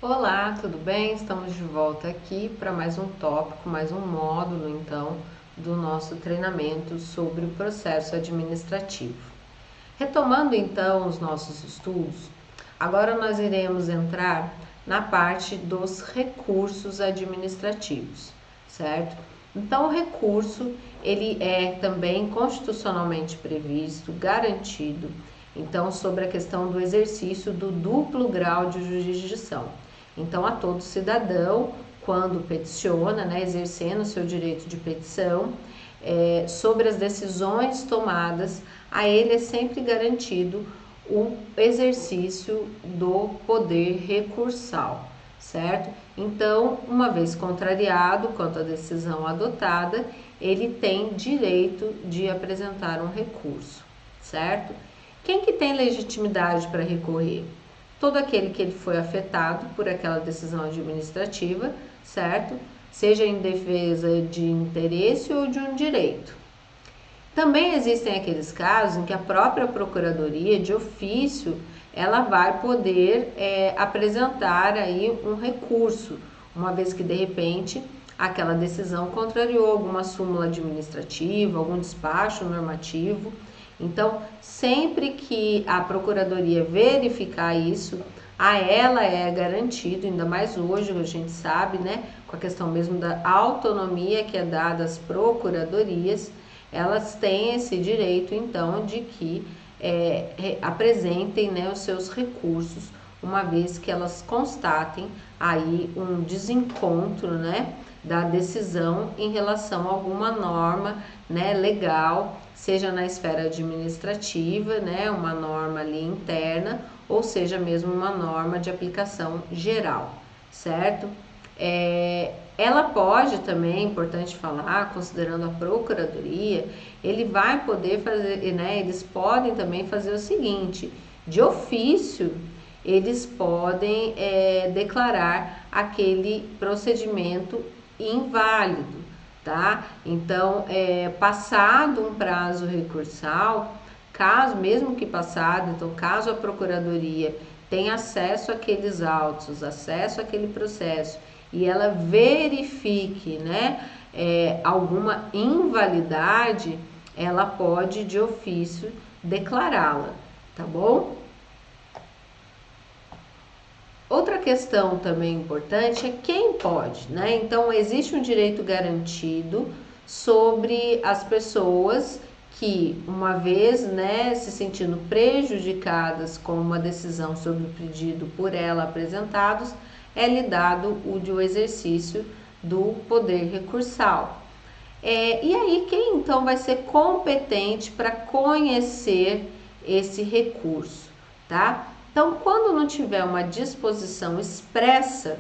Olá, tudo bem? Estamos de volta aqui para mais um tópico, mais um módulo, então, do nosso treinamento sobre o processo administrativo. Retomando, então, os nossos estudos, agora nós iremos entrar na parte dos recursos administrativos, certo? Então, o recurso, ele é também constitucionalmente previsto, garantido, então, sobre a questão do exercício do duplo grau de jurisdição. Então, a todo cidadão, quando peticiona, exercendo o seu direito de petição, sobre as decisões tomadas, a ele é sempre garantido o exercício do poder recursal, certo? Então, uma vez contrariado quanto à decisão adotada, ele tem direito de apresentar um recurso, certo? Quem que tem legitimidade para recorrer? Todo aquele que ele foi afetado por aquela decisão administrativa, certo? Seja em defesa de interesse ou de um direito. Também existem aqueles casos em que a própria procuradoria, de ofício, ela vai poder apresentar aí um recurso, uma vez que de repente aquela decisão contrariou alguma súmula administrativa, algum despacho normativo. Então, sempre que a procuradoria verificar isso, a ela é garantido, ainda mais hoje, a gente sabe, com a questão mesmo da autonomia que é dada às procuradorias, elas têm esse direito, então, de que apresentem os seus recursos, uma vez que elas constatem aí um desencontro, da decisão em relação a alguma norma, legal, seja na esfera administrativa, uma norma ali interna, ou seja mesmo uma norma de aplicação geral, certo? Ela pode também, é importante falar, considerando a procuradoria, ele vai poder fazer, eles podem também fazer o seguinte, de ofício, eles podem declarar aquele procedimento inválido, tá? Então, passado um prazo recursal, caso, mesmo que passado, então caso a procuradoria tenha acesso àqueles autos, acesso àquele processo, e ela verifique, alguma invalidade, ela pode de ofício declará-la, tá bom? Outra questão também importante é quem pode, Então, existe um direito garantido sobre as pessoas que, uma vez, se sentindo prejudicadas com uma decisão sobre o pedido por ela apresentados, é-lhe dado o exercício do poder recursal. E aí, quem então vai ser competente para conhecer esse recurso, tá? Então, quando não tiver uma disposição expressa,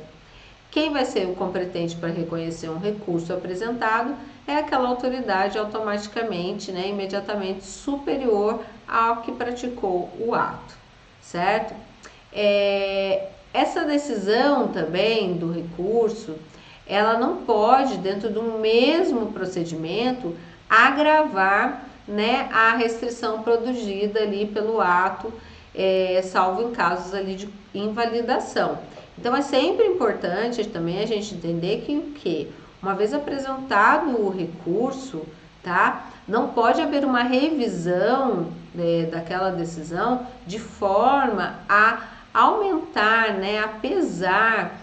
quem vai ser o competente para reconhecer um recurso apresentado é aquela autoridade automaticamente, imediatamente superior ao que praticou o ato, certo? Essa decisão também do recurso, ela não pode, dentro do mesmo procedimento, agravar, a restrição produzida ali pelo ato, salvo em casos ali de invalidação. Então, é sempre importante também a gente entender que uma vez apresentado o recurso, tá? Não pode haver uma revisão daquela decisão de forma a aumentar, a pesar,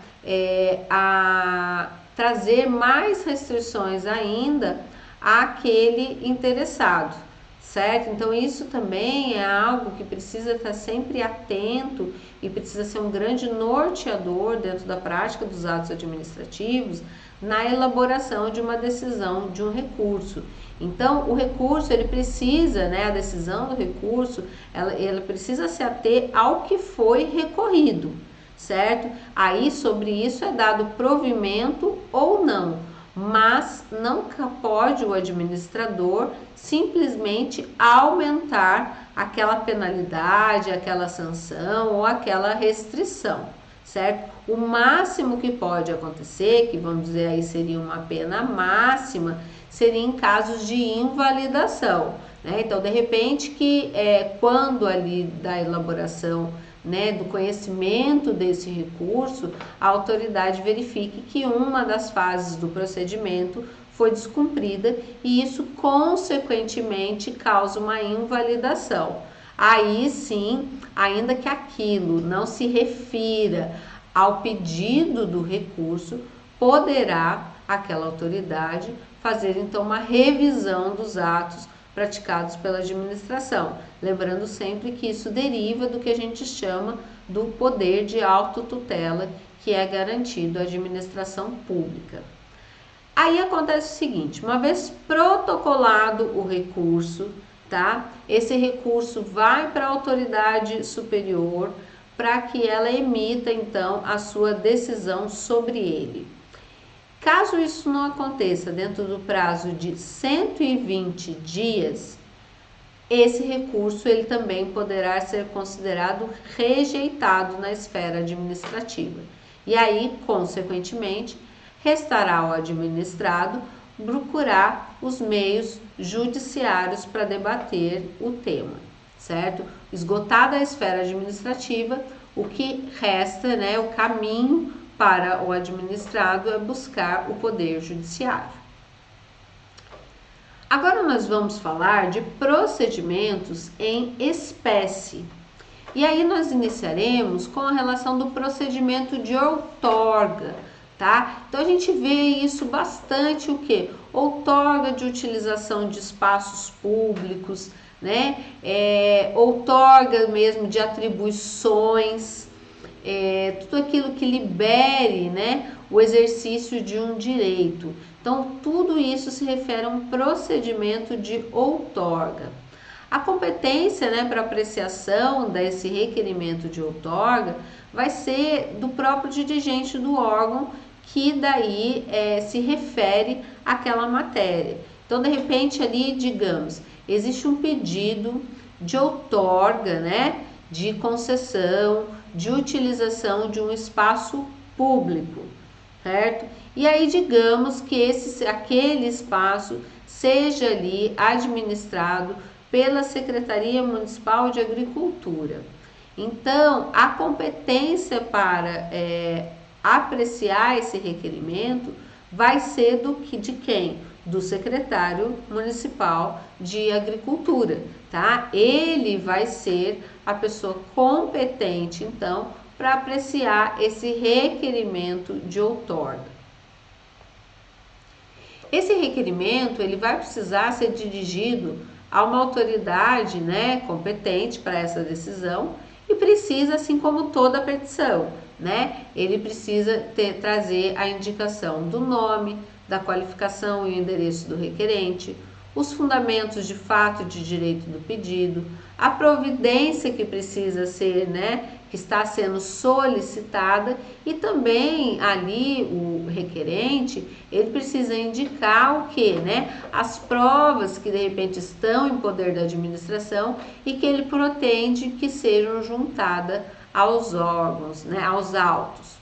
a trazer mais restrições ainda àquele interessado, certo? Então, isso também é algo que precisa estar sempre atento e precisa ser um grande norteador dentro da prática dos atos administrativos na elaboração de uma decisão de um recurso. Então, o recurso, ele precisa, a decisão do recurso, ela precisa se ater ao que foi recorrido, certo? Aí, sobre isso é dado provimento ou não, mas não pode o administrador simplesmente aumentar aquela penalidade, aquela sanção ou aquela restrição, certo? O máximo que pode acontecer, que vamos dizer aí seria uma pena máxima, seria em casos de invalidação, Então, de repente, quando ali da elaboração né, do conhecimento desse recurso, a autoridade verifique que uma das fases do procedimento foi descumprida e isso consequentemente causa uma invalidação. Aí sim, ainda que aquilo não se refira ao pedido do recurso, poderá aquela autoridade fazer então uma revisão dos atos praticados pela administração, lembrando sempre que isso deriva do que a gente chama do poder de autotutela que é garantido à administração pública. Aí acontece o seguinte, uma vez protocolado o recurso, tá? Esse recurso vai para a autoridade superior para que ela emita então a sua decisão sobre ele. Caso isso não aconteça dentro do prazo de 120 dias, esse recurso ele também poderá ser considerado rejeitado na esfera administrativa. E aí, consequentemente, restará ao administrado procurar os meios judiciários para debater o tema, certo? Esgotada a esfera administrativa, o que resta, né, o caminho para o administrado é buscar o poder judiciário. Agora nós vamos falar de procedimentos em espécie. E aí nós iniciaremos com a relação do procedimento de outorga, tá? Então a gente vê isso bastante o que? Outorga de utilização de espaços públicos, né? Outorga mesmo de atribuições, tudo aquilo que libere, né, o exercício de um direito. Então, tudo isso se refere a um procedimento de outorga. A competência, né, para apreciação desse requerimento de outorga vai ser do próprio dirigente do órgão que daí se refere àquela matéria. Então, de repente, ali, digamos, existe um pedido de outorga, né, de concessão, de utilização de um espaço público, certo? E aí digamos que aquele espaço seja ali administrado pela Secretaria Municipal de Agricultura. Então, a competência para apreciar esse requerimento vai ser de quem? Do secretário municipal de Agricultura, tá? Ele vai ser a pessoa competente, então, para apreciar esse requerimento de outorga. Esse requerimento, ele vai precisar ser dirigido a uma autoridade, né, competente para essa decisão e precisa, assim como toda petição, né, ele precisa trazer a indicação do nome, da qualificação e o endereço do requerente, os fundamentos de fato e de direito do pedido, a providência que precisa ser, né, que está sendo solicitada e também ali o requerente, ele precisa indicar o que, né, as provas que de repente estão em poder da administração e que ele pretende que sejam juntadas aos órgãos, né, aos autos.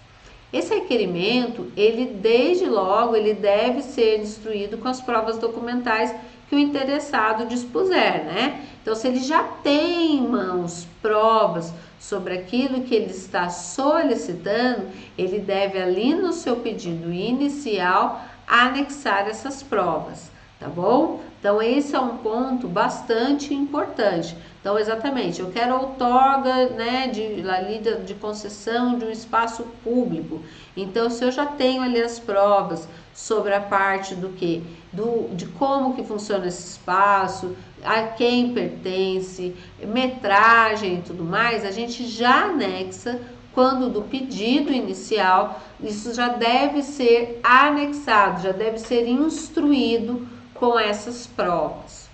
Esse requerimento, ele desde logo, ele deve ser instruído com as provas documentais que o interessado dispuser, né? Então, se ele já tem em mãos provas sobre aquilo que ele está solicitando, ele deve ali no seu pedido inicial anexar essas provas, tá bom? Então, esse é um ponto bastante importante. Então, exatamente, eu quero outorga, né, de concessão de um espaço público. Então, se eu já tenho ali as provas sobre a parte de como que funciona esse espaço, a quem pertence, metragem e tudo mais, a gente já anexa quando do pedido inicial, isso já deve ser anexado, já deve ser instruído com essas provas.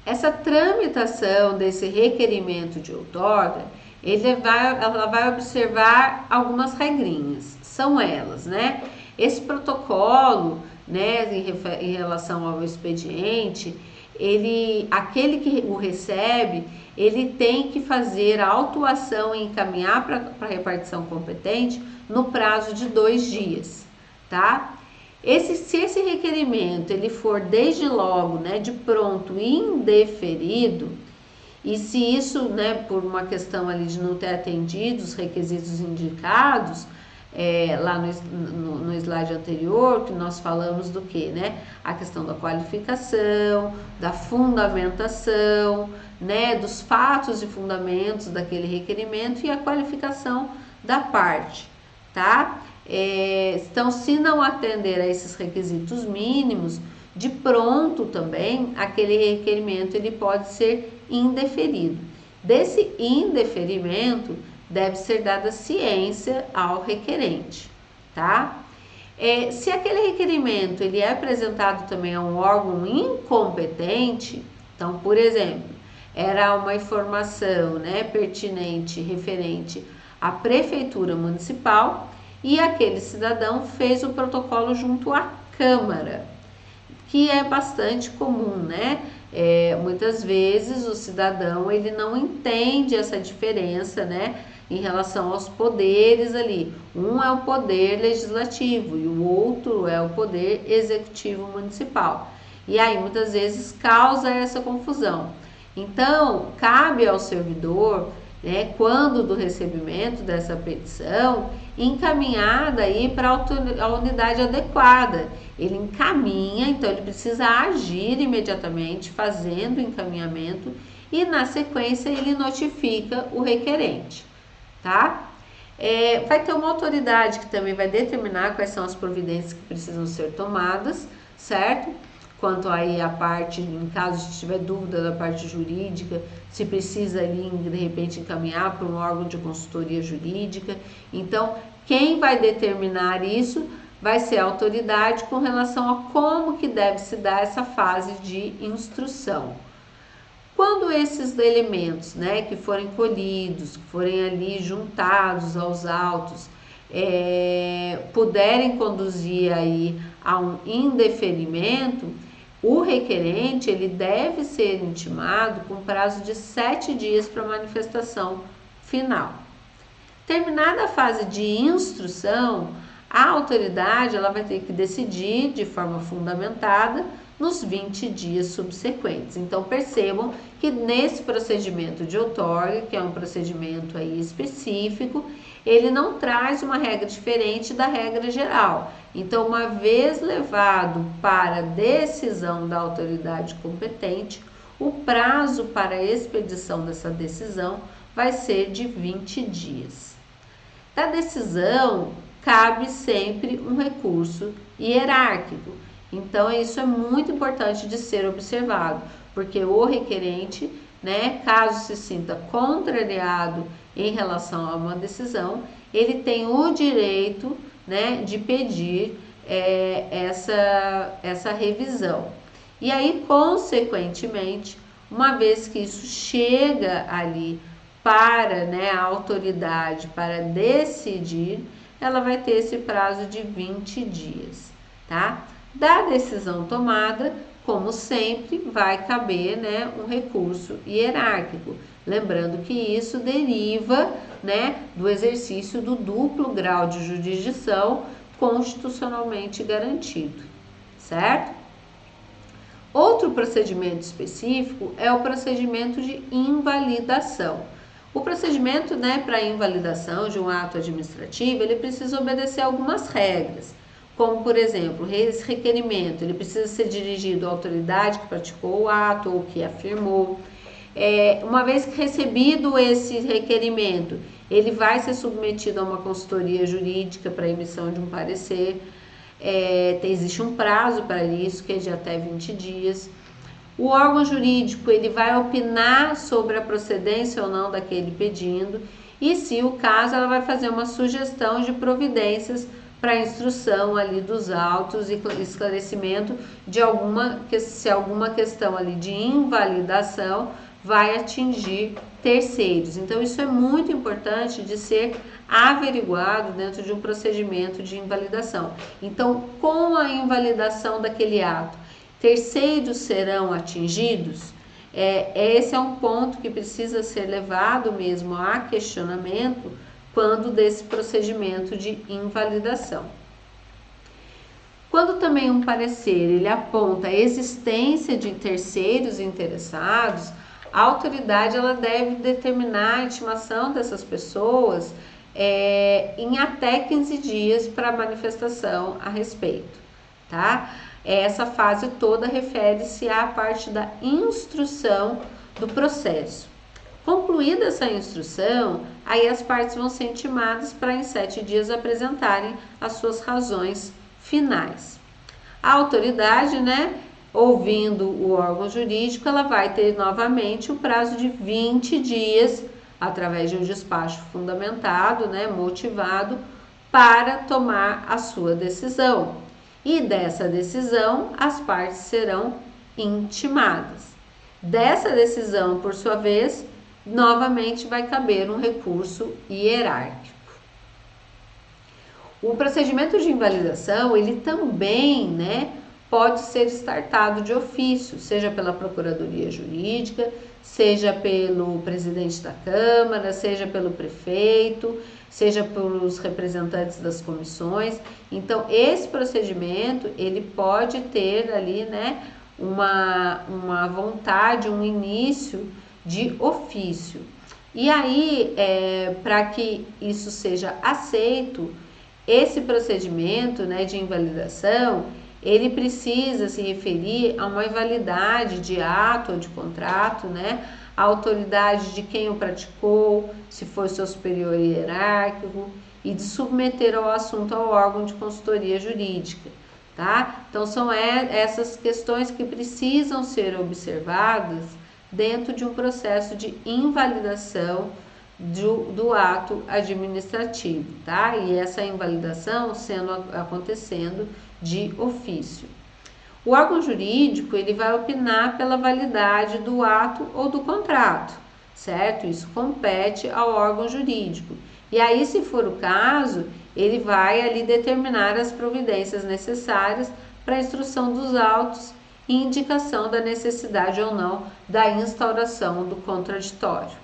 Essa tramitação desse requerimento de outorga, ela vai observar algumas regrinhas, são elas, né? Esse protocolo, né, em relação ao expediente, aquele que o recebe, ele tem que fazer a autuação e encaminhar para a repartição competente no prazo de 2 dias, tá? Se esse requerimento ele for desde logo, né, de pronto indeferido, E se isso, né, por uma questão ali de não ter atendido os requisitos indicados, lá no slide anterior, que nós falamos do que, né? A questão da qualificação, da fundamentação, né? Dos fatos e fundamentos daquele requerimento e a qualificação da parte, tá? Então, se não atender a esses requisitos mínimos, de pronto também, aquele requerimento ele pode ser indeferido. Desse indeferimento, deve ser dada ciência ao requerente, tá? Se aquele requerimento ele é apresentado também a um órgão incompetente, então, por exemplo, era uma informação, né, pertinente, referente à prefeitura municipal e aquele cidadão fez o protocolo junto à Câmara, que é bastante comum, né? Muitas vezes o cidadão ele não entende essa diferença, né, em relação aos poderes ali. Um é o poder legislativo e o outro é o poder executivo municipal. E aí muitas vezes causa essa confusão. Então, cabe ao servidor, né, quando do recebimento dessa petição, encaminhada aí para a unidade adequada. Ele encaminha, então ele precisa agir imediatamente, fazendo o encaminhamento, e na sequência ele notifica o requerente, tá? Vai ter uma autoridade que também vai determinar quais são as providências que precisam ser tomadas, certo? Quanto aí a parte, em caso de tiver dúvida da parte jurídica, se precisa ali de repente encaminhar para um órgão de consultoria jurídica. Então, quem vai determinar isso vai ser a autoridade com relação a como que deve se dar essa fase de instrução. Quando esses elementos, né, que forem colhidos, que forem ali juntados aos autos, puderem conduzir aí a um indeferimento, o requerente ele deve ser intimado com prazo de 7 dias para manifestação final. Terminada a fase de instrução, a autoridade ela vai ter que decidir de forma fundamentada nos 20 dias subsequentes. Então percebam que nesse procedimento de outorga, que é um procedimento aí específico, ele não traz uma regra diferente da regra geral. Então, uma vez levado para decisão da autoridade competente, o prazo para a expedição dessa decisão vai ser de 20 dias. Da decisão, cabe sempre um recurso hierárquico. Então, isso é muito importante de ser observado, porque o requerente, né, caso se sinta contrariado em relação a uma decisão, ele tem o direito, né, de pedir essa revisão. E aí, consequentemente, uma vez que isso chega ali para, né, a autoridade para decidir, ela vai ter esse prazo de 20 dias, tá? Da decisão tomada, como sempre, vai caber, né, um recurso hierárquico. Lembrando que isso deriva, né, do exercício do duplo grau de jurisdição constitucionalmente garantido, certo? Outro procedimento específico é o procedimento de invalidação. O procedimento, né, para invalidação de um ato administrativo, ele precisa obedecer algumas regras, como, por exemplo, esse requerimento, ele precisa ser dirigido à autoridade que praticou o ato ou que afirmou. Uma vez que recebido esse requerimento, ele vai ser submetido a uma consultoria jurídica para emissão de um parecer. Existe um prazo para isso, que é de até 20 dias. O órgão jurídico ele vai opinar sobre a procedência ou não daquele pedido e, se o caso, ela vai fazer uma sugestão de providências para instrução ali dos autos e esclarecimento de se alguma questão ali de invalidação vai atingir terceiros. Então, isso é muito importante de ser averiguado dentro de um procedimento de invalidação. Então, com a invalidação daquele ato, terceiros serão atingidos? Esse é um ponto que precisa ser levado mesmo a questionamento quando desse procedimento de invalidação. Quando também um parecer ele aponta a existência de terceiros interessados, a autoridade ela deve determinar a intimação dessas pessoas em até 15 dias para manifestação a respeito, tá? Essa fase toda refere-se à parte da instrução do processo. Concluída essa instrução, aí as partes vão ser intimadas para em 7 dias apresentarem as suas razões finais. A autoridade, né, ouvindo o órgão jurídico, ela vai ter novamente o prazo de 20 dias, através de um despacho fundamentado, né, motivado, para tomar a sua decisão. E dessa decisão, as partes serão intimadas. Dessa decisão, por sua vez, novamente vai caber um recurso hierárquico. O procedimento de invalidação, ele também, né, pode ser startado de ofício, seja pela Procuradoria Jurídica, seja pelo presidente da Câmara, seja pelo prefeito, seja pelos representantes das comissões. Então, esse procedimento, ele pode ter ali, né, uma vontade, um início de ofício. E aí, para que isso seja aceito, esse procedimento, né, de invalidação, ele precisa se referir a uma invalidade de ato ou de contrato, né, a autoridade de quem o praticou, se foi seu superior hierárquico, e de submeter o assunto ao órgão de consultoria jurídica, tá? Então, são essas questões que precisam ser observadas dentro de um processo de invalidação do ato administrativo, tá? E essa invalidação acontecendo de ofício. O órgão jurídico, ele vai opinar pela validade do ato ou do contrato, certo? Isso compete ao órgão jurídico. E aí, se for o caso, ele vai ali determinar as providências necessárias para a instrução dos autos e indicação da necessidade ou não da instauração do contraditório.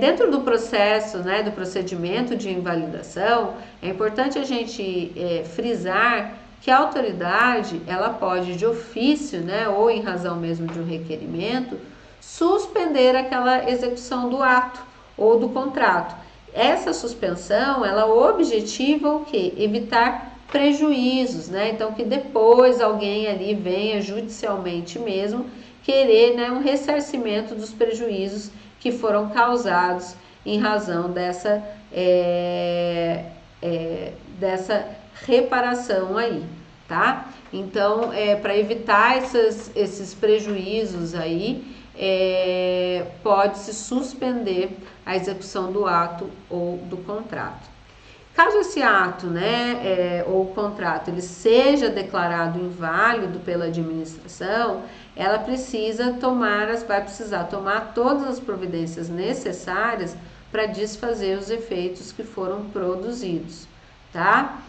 Dentro do processo, né, do procedimento de invalidação, é importante a gente frisar que a autoridade, ela pode de ofício, né, ou em razão mesmo de um requerimento, suspender aquela execução do ato ou do contrato. Essa suspensão, ela objetiva o quê? Evitar prejuízos, né? Então, que depois alguém ali venha judicialmente mesmo querer, né, um ressarcimento dos prejuízos que foram causados em razão dessa reparação aí, tá? Então, para evitar esses prejuízos aí, pode-se suspender a execução do ato ou do contrato. Caso esse ato, né, ou contrato, ele seja declarado inválido pela administração, ela vai precisar tomar todas as providências necessárias para desfazer os efeitos que foram produzidos, tá?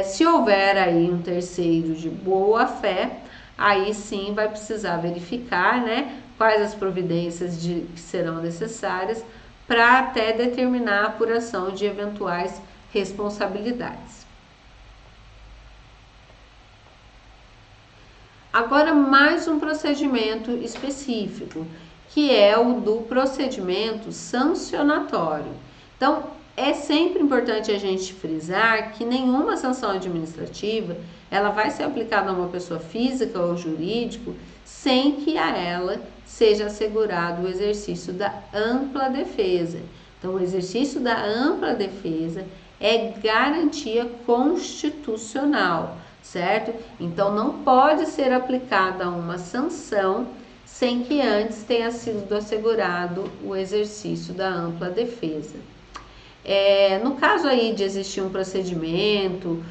Se houver aí um terceiro de boa fé, aí sim vai precisar verificar, né, quais as providências que serão necessárias para até determinar a apuração de eventuais responsabilidades. Agora, mais um procedimento específico, que é o do procedimento sancionatório. Então, é sempre importante a gente frisar que nenhuma sanção administrativa ela vai ser aplicada a uma pessoa física ou jurídico sem que a ela seja assegurado o exercício da ampla defesa. Então, o exercício da ampla defesa é garantia constitucional, certo? Então, não pode ser aplicada uma sanção sem que antes tenha sido assegurado o exercício da ampla defesa. No caso aí de existir um procedimento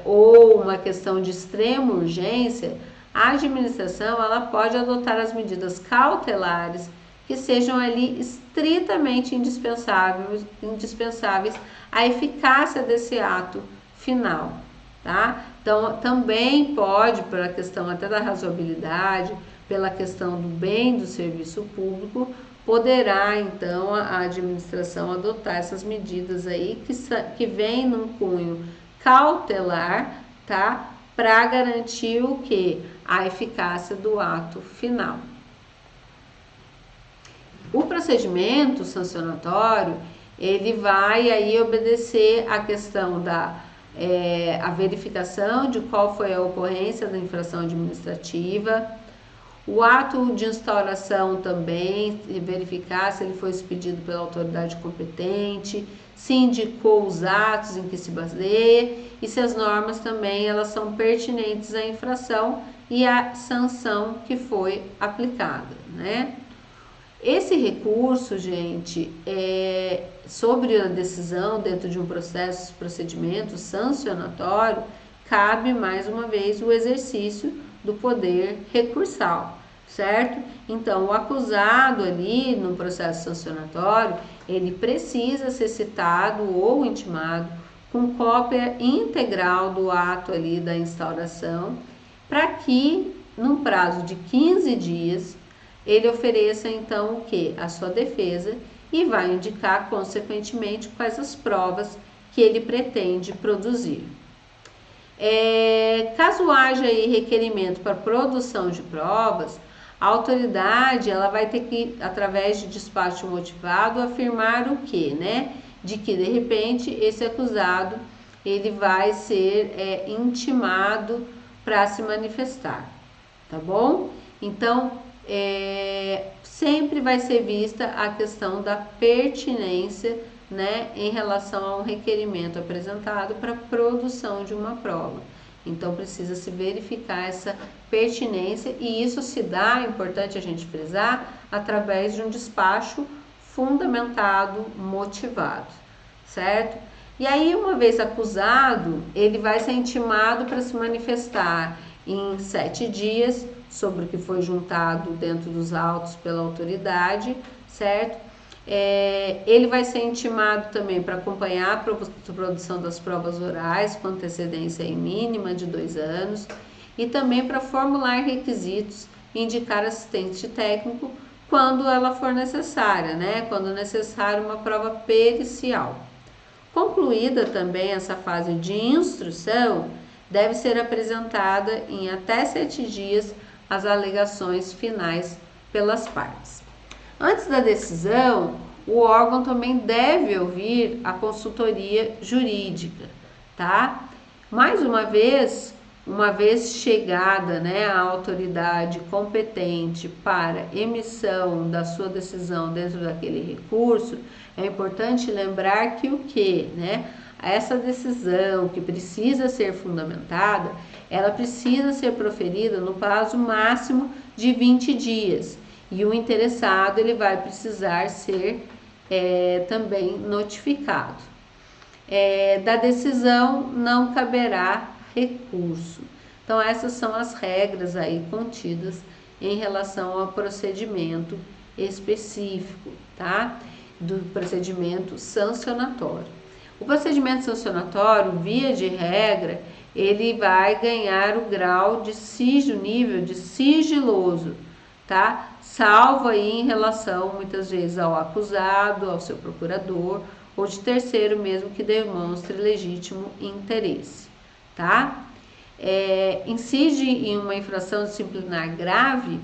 ou uma questão de extrema urgência, a administração ela pode adotar as medidas cautelares que sejam ali estritamente indispensáveis à eficácia desse ato final, tá? Então, também pode, pela questão até da razoabilidade, pela questão do bem do serviço público, poderá, então, a administração adotar essas medidas aí que vêm num cunho cautelar, tá? para garantir o quê? A eficácia do ato final. O procedimento sancionatório, ele vai aí obedecer à questão da a verificação de qual foi a ocorrência da infração administrativa, o ato de instauração também, verificar se ele foi expedido pela autoridade competente, se indicou os atos em que se baseia e se as normas também elas são pertinentes à infração e à sanção que foi aplicada, né? Esse recurso, gente, sobre a decisão dentro de um procedimento sancionatório, cabe mais uma vez o exercício do poder recursal, certo? Então, o acusado ali no processo sancionatório, ele precisa ser citado ou intimado com cópia integral do ato ali da instauração, para que, num prazo de 15 dias, ele ofereça então o que? A sua defesa e vai indicar consequentemente quais as provas que ele pretende produzir. Caso haja aí requerimento para produção de provas, a autoridade ela vai ter que, através de despacho motivado, afirmar o que, né? De que de repente esse acusado ele vai ser intimado para se manifestar, tá bom? Então sempre vai ser vista a questão da pertinência, né, em relação a um requerimento apresentado para produção de uma prova. Então precisa se verificar essa pertinência e isso se dá, é importante a gente frisar, através de um despacho fundamentado, motivado, certo? E aí, uma vez acusado, ele vai ser intimado para se manifestar em 7 dias sobre o que foi juntado dentro dos autos pela autoridade, certo? Ele vai ser intimado também para acompanhar a produção das provas orais com antecedência mínima de 2 anos e também para formular requisitos e indicar assistente técnico quando ela for necessária, né? Quando necessário uma prova pericial. Concluída também essa fase de instrução, deve ser apresentada em até 7 dias as alegações finais pelas partes. Antes da decisão, o órgão também deve ouvir a consultoria jurídica, tá? Mais uma vez chegada, né, a autoridade competente para emissão da sua decisão dentro daquele recurso, é importante lembrar que o que, né? Essa decisão que precisa ser fundamentada, ela precisa ser proferida no prazo máximo de 20 dias. E o interessado ele vai precisar ser também notificado. Da decisão não caberá recurso. Então essas são as regras aí contidas em relação ao procedimento específico, tá? Do procedimento sancionatório. O procedimento sancionatório, via de regra, ele vai ganhar o grau de nível de sigiloso, tá? Salvo aí em relação, muitas vezes, ao acusado, ao seu procurador, ou de terceiro mesmo que demonstre legítimo interesse, tá? Incide em uma infração disciplinar grave,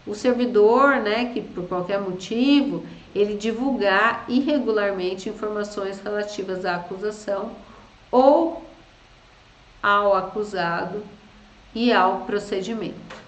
o servidor, né, que por qualquer motivo, ele divulgar irregularmente informações relativas à acusação ou ao acusado e ao procedimento.